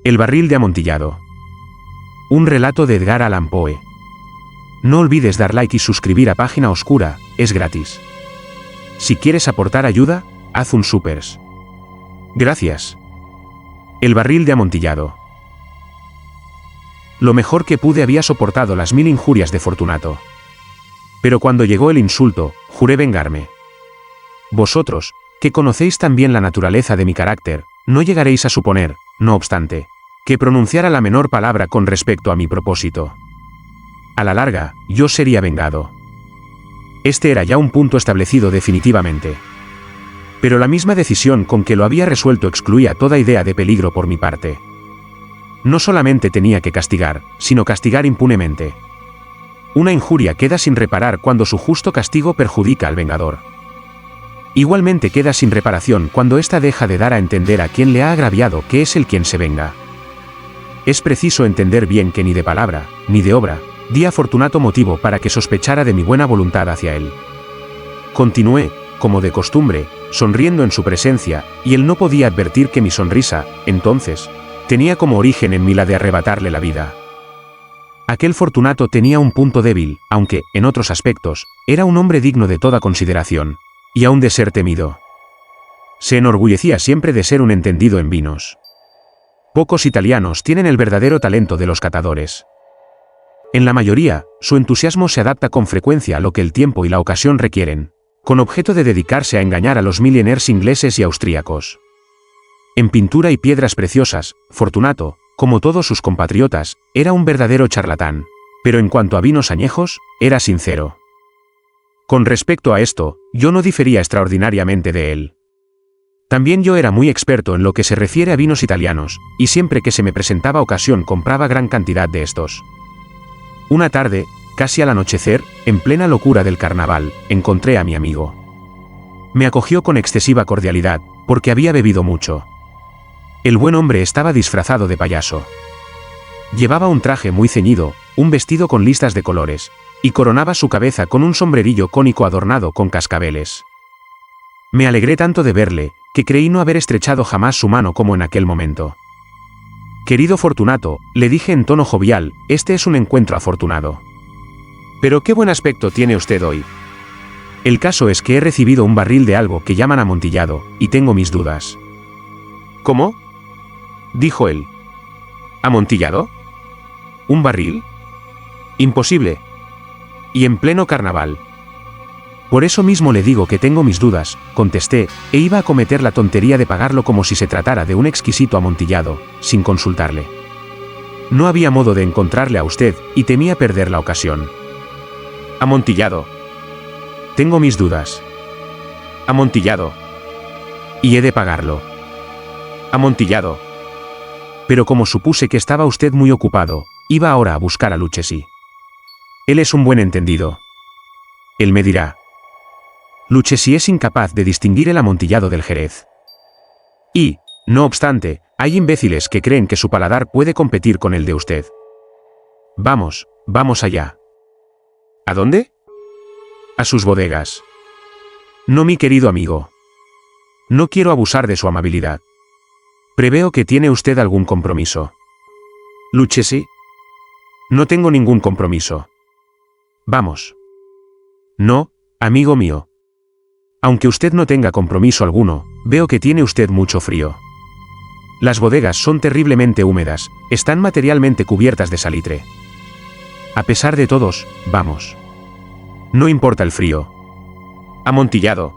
El barril de amontillado. Un relato de Edgar Allan Poe. No olvides dar like y suscribir a Página Oscura, es gratis. Si quieres aportar ayuda, haz un supers. Gracias. El barril de amontillado. Lo mejor que pude había soportado las 1000 injurias de Fortunato. Pero cuando llegó el insulto, juré vengarme. Vosotros, que conocéis tan bien la naturaleza de mi carácter, no llegaréis a suponer, no obstante, que pronunciara la menor palabra con respecto a mi propósito. A la larga, yo sería vengado. Este era ya un punto establecido definitivamente. Pero la misma decisión con que lo había resuelto excluía toda idea de peligro por mi parte. No solamente tenía que castigar, sino castigar impunemente. Una injuria queda sin reparar cuando su justo castigo perjudica al vengador. Igualmente queda sin reparación cuando ésta deja de dar a entender a quien le ha agraviado que es el quien se venga. Es preciso entender bien que ni de palabra, ni de obra, di a Fortunato motivo para que sospechara de mi buena voluntad hacia él. Continué, como de costumbre, sonriendo en su presencia, y él no podía advertir que mi sonrisa, entonces, tenía como origen en mí la de arrebatarle la vida. Aquel Fortunato tenía un punto débil, aunque, en otros aspectos, era un hombre digno de toda consideración, y aún de ser temido. Se enorgullecía siempre de ser un entendido en vinos. Pocos italianos tienen el verdadero talento de los catadores. En la mayoría, su entusiasmo se adapta con frecuencia a lo que el tiempo y la ocasión requieren, con objeto de dedicarse a engañar a los millionaires ingleses y austríacos. En pintura y piedras preciosas, Fortunato, como todos sus compatriotas, era un verdadero charlatán, pero en cuanto a vinos añejos, era sincero. Con respecto a esto, yo no difería extraordinariamente de él. También yo era muy experto en lo que se refiere a vinos italianos, y siempre que se me presentaba ocasión compraba gran cantidad de estos. Una tarde, casi al anochecer, en plena locura del carnaval, encontré a mi amigo. Me acogió con excesiva cordialidad, porque había bebido mucho. El buen hombre estaba disfrazado de payaso. Llevaba un traje muy ceñido, un vestido con listas de colores, y coronaba su cabeza con un sombrerillo cónico adornado con cascabeles. Me alegré tanto de verle, que creí no haber estrechado jamás su mano como en aquel momento. Querido Fortunato, le dije en tono jovial, este es un encuentro afortunado. Pero qué buen aspecto tiene usted hoy. El caso es que he recibido un barril de algo que llaman amontillado, y tengo mis dudas. ¿Cómo? Dijo él. ¿Amontillado? ¿Un barril? Imposible. Y en pleno carnaval. Por eso mismo le digo que tengo mis dudas, contesté, e iba a cometer la tontería de pagarlo como si se tratara de un exquisito amontillado, sin consultarle. No había modo de encontrarle a usted, y temía perder la ocasión. Amontillado. Tengo mis dudas. Amontillado. Y he de pagarlo. Amontillado. Pero como supuse que estaba usted muy ocupado, iba ahora a buscar a Lucchesi. Él es un buen entendido. Él me dirá. Lucchesi es incapaz de distinguir el amontillado del Jerez. Y, no obstante, hay imbéciles que creen que su paladar puede competir con el de usted. Vamos, vamos allá. ¿A dónde? A sus bodegas. No, mi querido amigo. No quiero abusar de su amabilidad. Preveo que tiene usted algún compromiso. Lucchesi. No tengo ningún compromiso. Vamos. No, amigo mío. Aunque usted no tenga compromiso alguno, veo que tiene usted mucho frío. Las bodegas son terriblemente húmedas, están materialmente cubiertas de salitre. A pesar de todos, vamos. No importa el frío. Amontillado.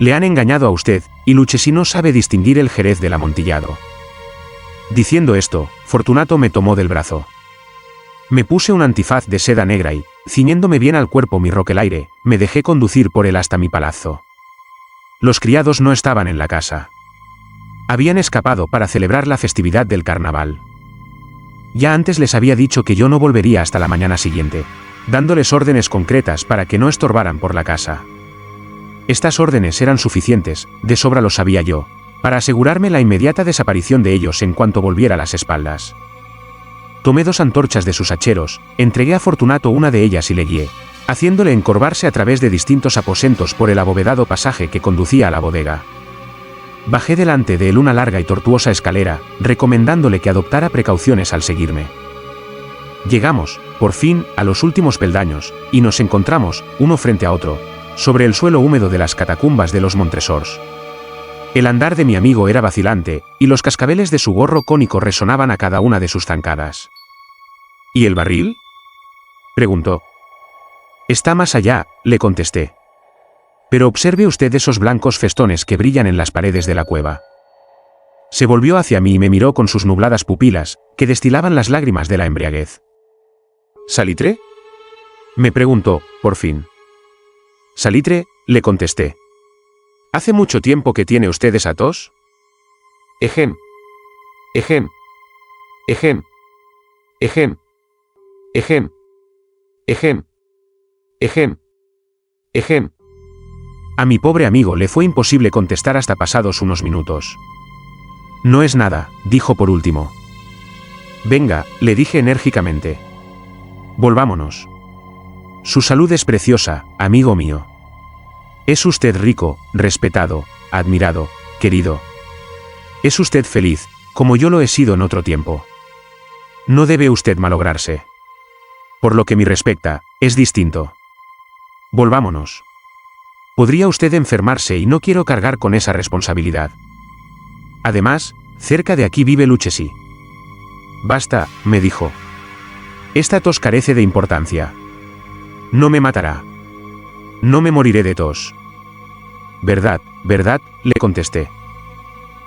Le han engañado a usted, y Lucchesi no sabe distinguir el Jerez del amontillado. Diciendo esto, Fortunato me tomó del brazo. Me puse un antifaz de seda negra y, ciñéndome bien al cuerpo mi roquelaire, me dejé conducir por él hasta mi palazzo. Los criados no estaban en la casa. Habían escapado para celebrar la festividad del carnaval. Ya antes les había dicho que yo no volvería hasta la mañana siguiente, dándoles órdenes concretas para que no estorbaran por la casa. Estas órdenes eran suficientes, de sobra lo sabía yo, para asegurarme la inmediata desaparición de ellos en cuanto volviera a las espaldas. Tomé 2 antorchas de sus hacheros, entregué a Fortunato una de ellas y le guié, haciéndole encorvarse a través de distintos aposentos por el abovedado pasaje que conducía a la bodega. Bajé delante de él una larga y tortuosa escalera, recomendándole que adoptara precauciones al seguirme. Llegamos, por fin, a los últimos peldaños, y nos encontramos, uno frente a otro, sobre el suelo húmedo de las catacumbas de los Montresors. El andar de mi amigo era vacilante, y los cascabeles de su gorro cónico resonaban a cada una de sus zancadas. ¿Y el barril?, preguntó. Está más allá, le contesté. Pero observe usted esos blancos festones que brillan en las paredes de la cueva. Se volvió hacia mí y me miró con sus nubladas pupilas, que destilaban las lágrimas de la embriaguez. ¿Salitre?, me preguntó, por fin. Salitre, le contesté. ¿Hace mucho tiempo que tiene usted esa tos? Ejem. Ejem. Ejem. Ejem. Ejem. Ejem. Ejem. Ejem. A mi pobre amigo le fue imposible contestar hasta pasados unos minutos. No es nada, dijo por último. Venga, le dije enérgicamente. Volvámonos. Su salud es preciosa, amigo mío. Es usted rico, respetado, admirado, querido. Es usted feliz, como yo lo he sido en otro tiempo. No debe usted malograrse. Por lo que me respecta, es distinto. Volvámonos. Podría usted enfermarse y no quiero cargar con esa responsabilidad. Además, cerca de aquí vive Lucchesi. Basta, me dijo. Esta tos carece de importancia. No me matará. No me moriré de tos. Verdad, verdad, le contesté.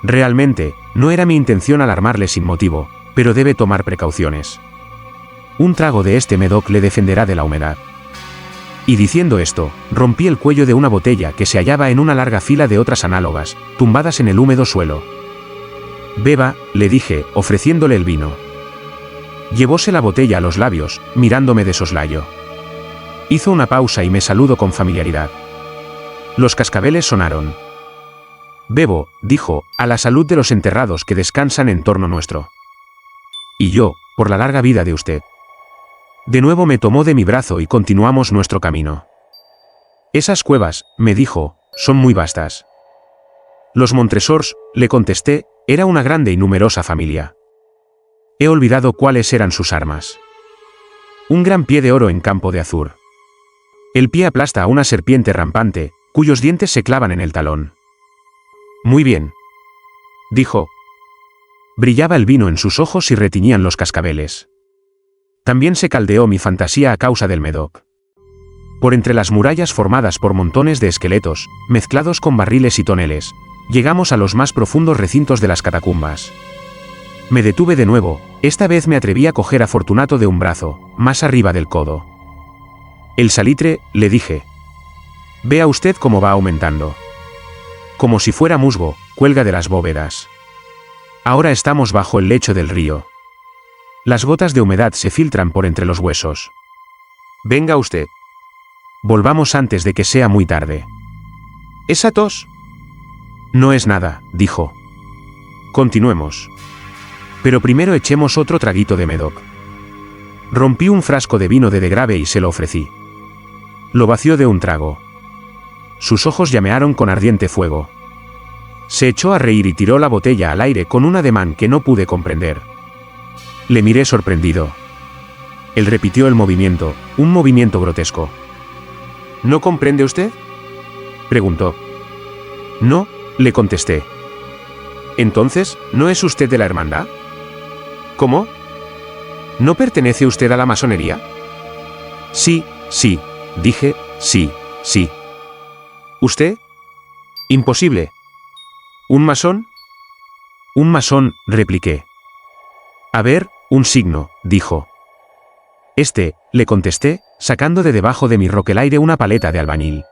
Realmente, no era mi intención alarmarle sin motivo, pero debe tomar precauciones. Un trago de este Medoc le defenderá de la humedad. Y diciendo esto, rompí el cuello de una botella que se hallaba en una larga fila de otras análogas, tumbadas en el húmedo suelo. Beba, le dije, ofreciéndole el vino. Llevóse la botella a los labios, mirándome de soslayo. Hizo una pausa y me saludó con familiaridad. Los cascabeles sonaron. Bebo, dijo, a la salud de los enterrados que descansan en torno nuestro. Y yo, por la larga vida de usted. De nuevo me tomó de mi brazo y continuamos nuestro camino. Esas cuevas, me dijo, son muy vastas. Los Montresors, le contesté, era una grande y numerosa familia. He olvidado cuáles eran sus armas. Un gran pie de oro en campo de azur. El pie aplasta a una serpiente rampante, cuyos dientes se clavan en el talón. Muy bien, dijo. Brillaba el vino en sus ojos y retiñían los cascabeles. También se caldeó mi fantasía a causa del Medoc. Por entre las murallas formadas por montones de esqueletos, mezclados con barriles y toneles, llegamos a los más profundos recintos de las catacumbas. Me detuve de nuevo, esta vez me atreví a coger a Fortunato de un brazo, más arriba del codo. El salitre, le dije. Vea usted cómo va aumentando. Como si fuera musgo, cuelga de las bóvedas. Ahora estamos bajo el lecho del río. Las gotas de humedad se filtran por entre los huesos. Venga usted. Volvamos antes de que sea muy tarde. ¿Esa tos? No es nada, dijo. Continuemos. Pero primero echemos otro traguito de Medoc. Rompí un frasco de vino de Degrave y se lo ofrecí. Lo vació de un trago. Sus ojos llamearon con ardiente fuego. Se echó a reír y tiró la botella al aire con un ademán que no pude comprender. Le miré sorprendido. Él repitió el movimiento, un movimiento grotesco. ¿No comprende usted?, preguntó. No, le contesté. Entonces, ¿no es usted de la hermandad? ¿Cómo? ¿No pertenece usted a la masonería? Sí, sí, dije, sí, sí. ¿Usted? Imposible. ¿Un masón? Un masón, repliqué. A ver, un signo, dijo. Le contesté, sacando de debajo de mi roquelaire una paleta de albañil.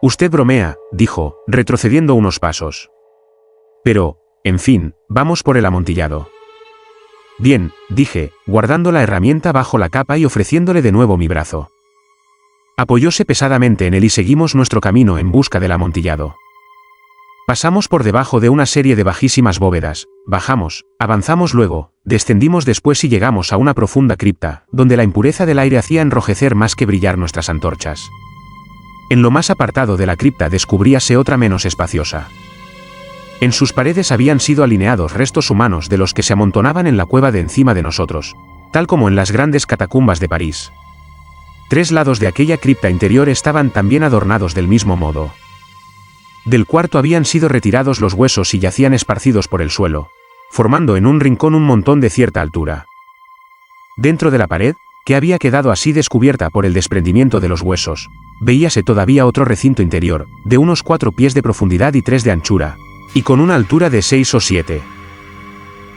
Usted bromea, dijo, retrocediendo unos pasos. Pero, en fin, vamos por el amontillado. Bien, dije, guardando la herramienta bajo la capa y ofreciéndole de nuevo mi brazo. Apoyóse pesadamente en él y seguimos nuestro camino en busca del amontillado. Pasamos por debajo de una serie de bajísimas bóvedas, bajamos, avanzamos luego, descendimos después y llegamos a una profunda cripta, donde la impureza del aire hacía enrojecer más que brillar nuestras antorchas. En lo más apartado de la cripta descubríase otra menos espaciosa. En sus paredes habían sido alineados restos humanos de los que se amontonaban en la cueva de encima de nosotros, tal como en las grandes catacumbas de París. 3 lados de aquella cripta interior estaban también adornados del mismo modo. Del cuarto habían sido retirados los huesos y yacían esparcidos por el suelo, formando en un rincón un montón de cierta altura. Dentro de la pared, que había quedado así descubierta por el desprendimiento de los huesos, veíase todavía otro recinto interior, de unos 4 pies de profundidad y 3 de anchura, y con una altura de 6 o 7.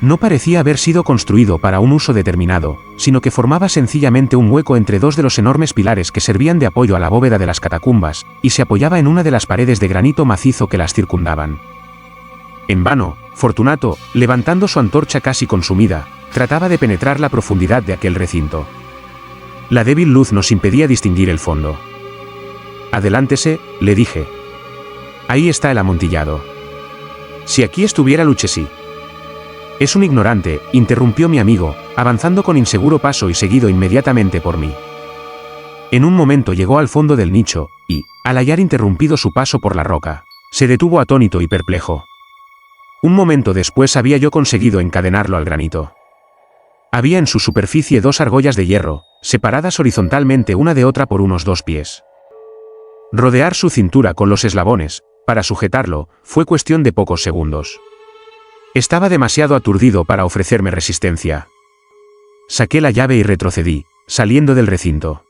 No parecía haber sido construido para un uso determinado, sino que formaba sencillamente un hueco entre 2 de los enormes pilares que servían de apoyo a la bóveda de las catacumbas, y se apoyaba en una de las paredes de granito macizo que las circundaban. En vano, Fortunato, levantando su antorcha casi consumida, trataba de penetrar la profundidad de aquel recinto. La débil luz nos impedía distinguir el fondo. «Adelántese», le dije. «Ahí está el amontillado. Si aquí estuviera Lucchesi». «Es un ignorante», interrumpió mi amigo, avanzando con inseguro paso y seguido inmediatamente por mí. En un momento llegó al fondo del nicho, y, al hallar interrumpido su paso por la roca, se detuvo atónito y perplejo. Un momento después había yo conseguido encadenarlo al granito. Había en su superficie 2 argollas de hierro, separadas horizontalmente una de otra por unos 2 pies. Rodear su cintura con los eslabones, para sujetarlo, fue cuestión de pocos segundos. Estaba demasiado aturdido para ofrecerme resistencia. Saqué la llave y retrocedí, saliendo del recinto.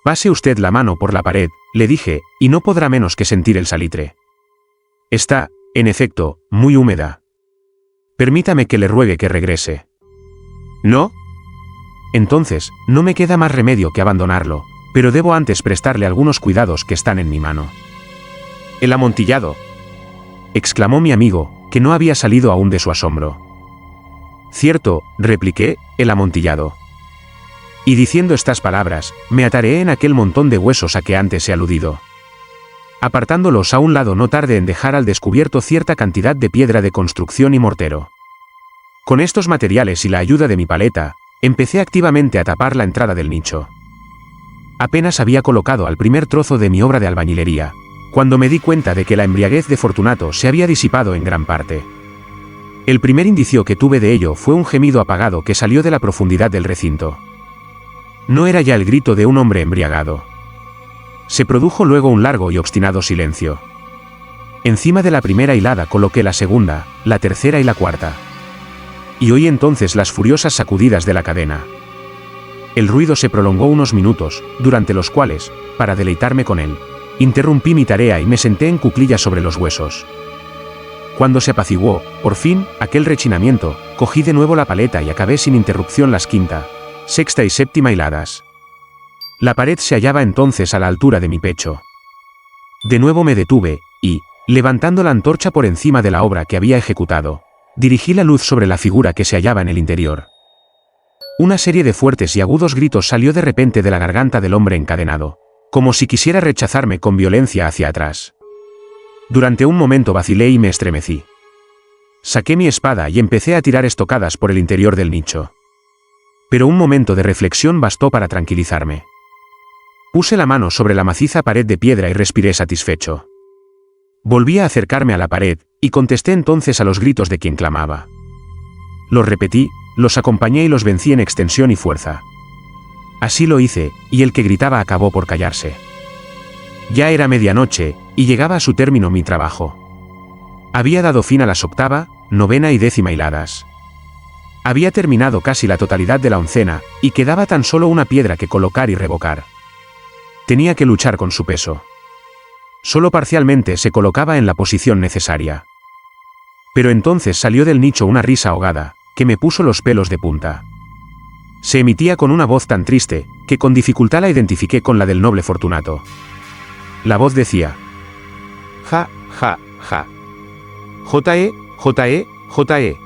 «Pase usted la mano por la pared», le dije, «y no podrá menos que sentir el salitre. Está, en efecto, muy húmeda. Permítame que le ruegue que regrese». «¿No?» «Entonces, no me queda más remedio que abandonarlo, pero debo antes prestarle algunos cuidados que están en mi mano». «¿El amontillado?», exclamó mi amigo, que no había salido aún de su asombro. «Cierto», repliqué, «el amontillado». Y diciendo estas palabras, me atareé en aquel montón de huesos a que antes he aludido. Apartándolos a un lado no tardé en dejar al descubierto cierta cantidad de piedra de construcción y mortero. Con estos materiales y la ayuda de mi paleta, empecé activamente a tapar la entrada del nicho. Apenas había colocado al primer trozo de mi obra de albañilería, cuando me di cuenta de que la embriaguez de Fortunato se había disipado en gran parte. El primer indicio que tuve de ello fue un gemido apagado que salió de la profundidad del recinto. No era ya el grito de un hombre embriagado. Se produjo luego un largo y obstinado silencio. Encima de la primera hilada coloqué la segunda, la tercera y la cuarta. Y oí entonces las furiosas sacudidas de la cadena. El ruido se prolongó unos minutos, durante los cuales, para deleitarme con él, interrumpí mi tarea y me senté en cuclillas sobre los huesos. Cuando se apaciguó, por fin, aquel rechinamiento, cogí de nuevo la paleta y acabé sin interrupción las quinta, sexta y séptima hiladas. La pared se hallaba entonces a la altura de mi pecho. De nuevo me detuve, y, levantando la antorcha por encima de la obra que había ejecutado, dirigí la luz sobre la figura que se hallaba en el interior. Una serie de fuertes y agudos gritos salió de repente de la garganta del hombre encadenado, como si quisiera rechazarme con violencia hacia atrás. Durante un momento vacilé y me estremecí. Saqué mi espada y empecé a tirar estocadas por el interior del nicho. Pero un momento de reflexión bastó para tranquilizarme. Puse la mano sobre la maciza pared de piedra y respiré satisfecho. Volví a acercarme a la pared, y contesté entonces a los gritos de quien clamaba. Los repetí, los acompañé y los vencí en extensión y fuerza. Así lo hice, y el que gritaba acabó por callarse. Ya era medianoche, y llegaba a su término mi trabajo. Había dado fin a las octava, novena y décima hiladas. Había terminado casi la totalidad de la oncena, y quedaba tan solo una piedra que colocar y revocar. Tenía que luchar con su peso. Solo parcialmente se colocaba en la posición necesaria. Pero entonces salió del nicho una risa ahogada, que me puso los pelos de punta. Se emitía con una voz tan triste, que con dificultad la identifiqué con la del noble Fortunato. La voz decía: «Ja, ja, ja. J.E., J.E., J.E.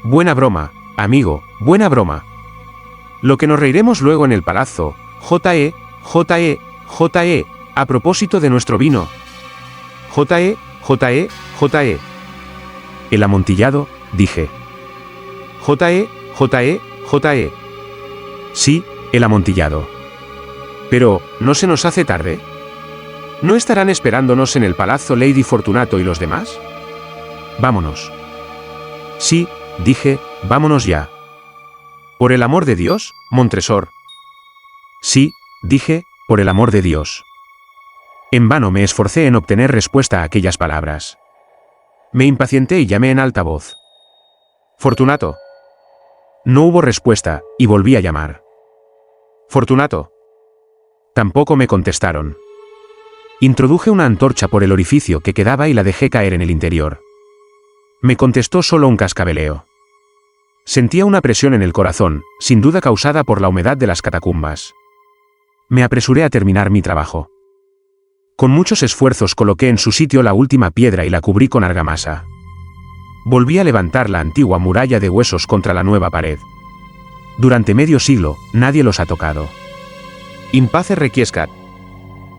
Buena broma, amigo, buena broma. Lo que nos reiremos luego en el palazzo, J.E., J.E., J.E., a propósito de nuestro vino. J.E., J.E., J.E. El amontillado», dije. «J.E., J.E., J.E. Sí, el amontillado. Pero, ¿no se nos hace tarde? ¿No estarán esperándonos en el palazzo Lady Fortunato y los demás?» Vámonos. Sí, dije, vámonos ya. ¿Por el amor de Dios, Montresor? Sí, dije, por el amor de Dios. En vano me esforcé en obtener respuesta a aquellas palabras. Me impacienté y llamé en alta voz. Fortunato. No hubo respuesta, y volví a llamar. Fortunato. Tampoco me contestaron. Introduje una antorcha por el orificio que quedaba y la dejé caer en el interior. Me contestó solo un cascabeleo. Sentía una presión en el corazón, sin duda causada por la humedad de las catacumbas. Me apresuré a terminar mi trabajo. Con muchos esfuerzos coloqué en su sitio la última piedra y la cubrí con argamasa. Volví a levantar la antigua muralla de huesos contra la nueva pared. Durante medio siglo, nadie los ha tocado. In pace requiescat.